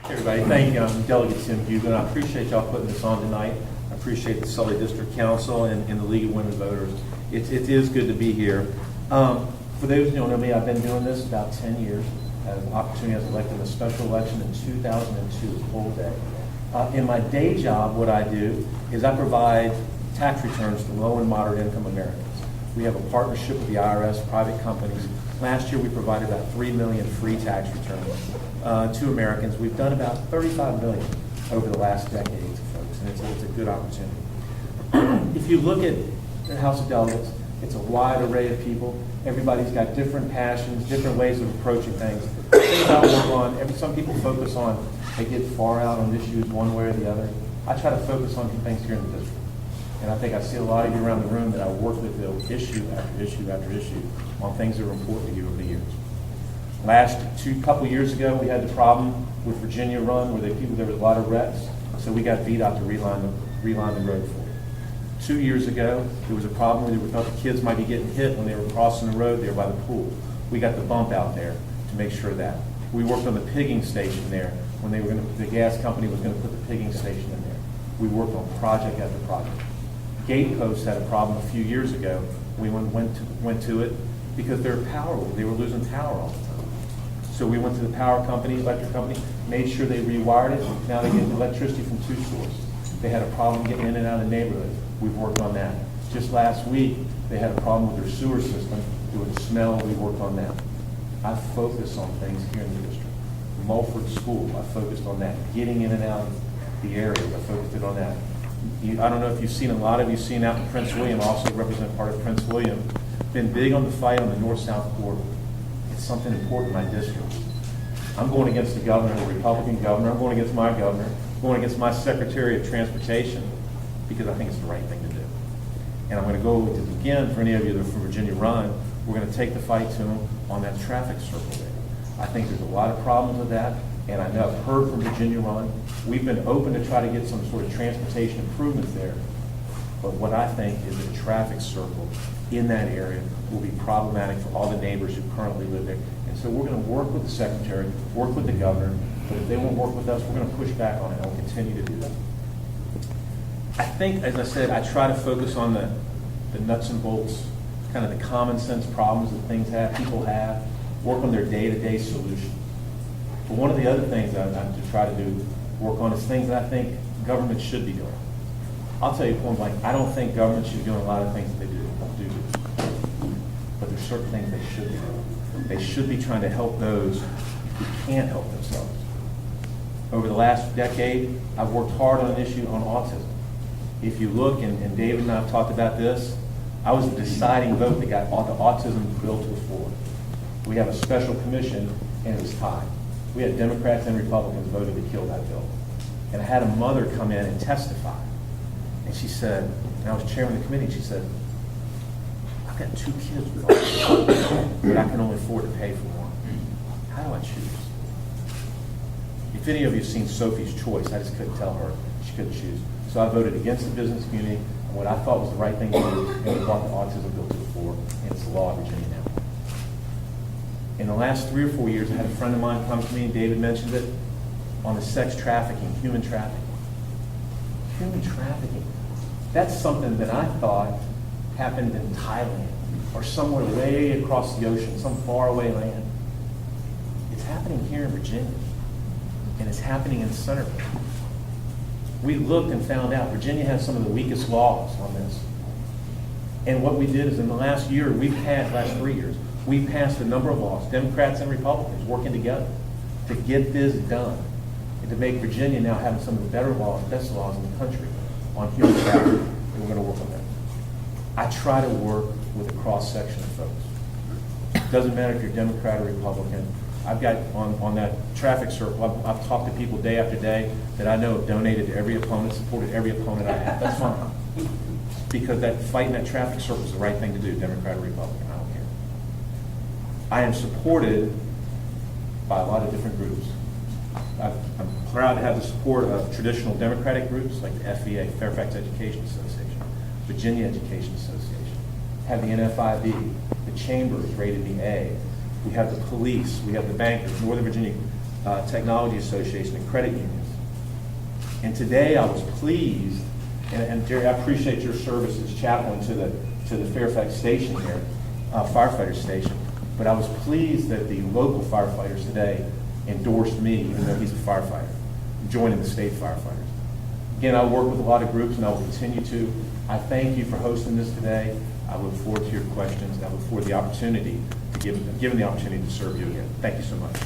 Everybody, thank you. I'm Delegate Hugo, and I appreciate y'all putting this on tonight. I appreciate the Sully District Council and the League of Women Voters. It is good to be here. For those who don't know me, I've been doing this about 10 years. I had an opportunity as elected in a special election in 2002, whole day. In my day job, what I do is I provide tax returns to low and moderate income Americans. We have a partnership with the IRS, private companies. Last year, we provided about 3 million free tax returns to Americans. We've done about 35 million over the last decade, folks, and it's a good opportunity. If you look at the House of Delegates, it's a wide array of people. Everybody's got different passions, different ways of approaching things. Things I work on, some people focus on, they get far out on issues one way or the other. I try to focus on things here in the district. And I think I see a lot of you around the room that I work with issue after issue after issue on things that are important to you over the years. Couple years ago, we had the problem with Virginia Run where there was a lot of wrecks, so we got VDOT to reline the road for it. 2 years ago, there was a problem where we thought the kids might be getting hit when they were crossing the road there by the pool. We got the bump out there to make sure of that. We worked on the pigging station there when the gas company was going to put the pigging station in there. We worked on project after project. Gate posts had a problem a few years ago. We went to it because they were losing power all the time. So we went to the power company, electric company, made sure they rewired it. Now they get electricity from 2 sources. They had a problem getting in and out of the neighborhood. We've worked on that. Just last week, they had a problem with their sewer system. There was a smell. We worked on that. I focus on things here in the district. Mulford School, I focused on that. Getting in and out of the area, I focused on that. I don't know if you've seen, a lot of you seen out in Prince William, also represent part of Prince William, been big on the fight on the north-south border. It's something important in my district. I'm going against the governor, the Republican governor. I'm going against my governor. I'm going against my Secretary of Transportation because I think it's the right thing to do. And I'm going to go again, for any of you that are from Virginia Run, we're going to take the fight to them on that traffic circle there. I think there's a lot of problems with that, and I know I've heard from Virginia Run. We've been open to try to get some sort of transportation improvements there, but what I think is a traffic circle in that area will be problematic for all the neighbors who currently live there. And so we're going to work with the Secretary, work with the governor, but if they won't work with us, we're going to push back on it, and we'll continue to do that. I think, as I said, I try to focus on the nuts and bolts, kind of the common sense problems that people have, work on their day-to-day solutions. But one of the other things I try to do, work on, is things that I think government should be doing. I'll tell you point blank, I don't think government should be doing a lot of things that they do. But there's certain things they should be doing. They should be trying to help those who can't help themselves. Over the last decade, I've worked hard on an issue on autism. If you look, and David and I have talked about this, I was the deciding vote that got the autism bill to the floor. We have a special commission, and it was tied. We had Democrats and Republicans voted to kill that bill. And I had a mother come in and testify. And she said, and I was chairman of the committee, and she said, I've got 2 kids with autism, but I can only afford to pay for one. How do I choose? If any of you have seen Sophie's Choice, I just couldn't tell her. She couldn't choose. So I voted against the business community and what I thought was the right thing to do, and we brought the autism bill to the floor, and it's the law in Virginia now. In the last 3 or 4 years, I had a friend of mine come to me, and David mentioned it, on the sex trafficking, human trafficking. Human trafficking. That's something that I thought happened in Thailand or somewhere way across the ocean, some faraway land. It's happening here in Virginia, and it's happening in Centerville. We looked and found out Virginia has some of the weakest laws on this. And what we did is in the last 3 years, we passed a number of laws, Democrats and Republicans working together to get this done and to make Virginia now having some of the best laws in the country on human trafficking, and we're going to work on that. I try to work with a cross-section of folks. It doesn't matter if you're Democrat or Republican. I've got on that traffic circle, I've talked to people day after day that I know have donated to every opponent, supported every opponent I have. That's fine. Because that fighting that traffic circle is the right thing to do, Democrat or Republican, I don't care. I am supported by a lot of different groups. I'm proud to have the support of traditional Democratic groups like the FEA, Fairfax Education Association, Virginia Education Association, have the NFIB, the Chamber is rated the A. We have the police, we have the bankers, Northern Virginia Technology Association and credit unions. And today I was pleased, and Jerry, I appreciate your service as chaplain to the Fairfax station here, firefighter station, but I was pleased that the local firefighters today endorsed me, even though he's a firefighter, joining the state firefighters. Again, I work with a lot of groups, and I will continue to. I thank you for hosting this today. I look forward to your questions, and I look forward to the opportunity to given the opportunity to serve you again. Thank you so much.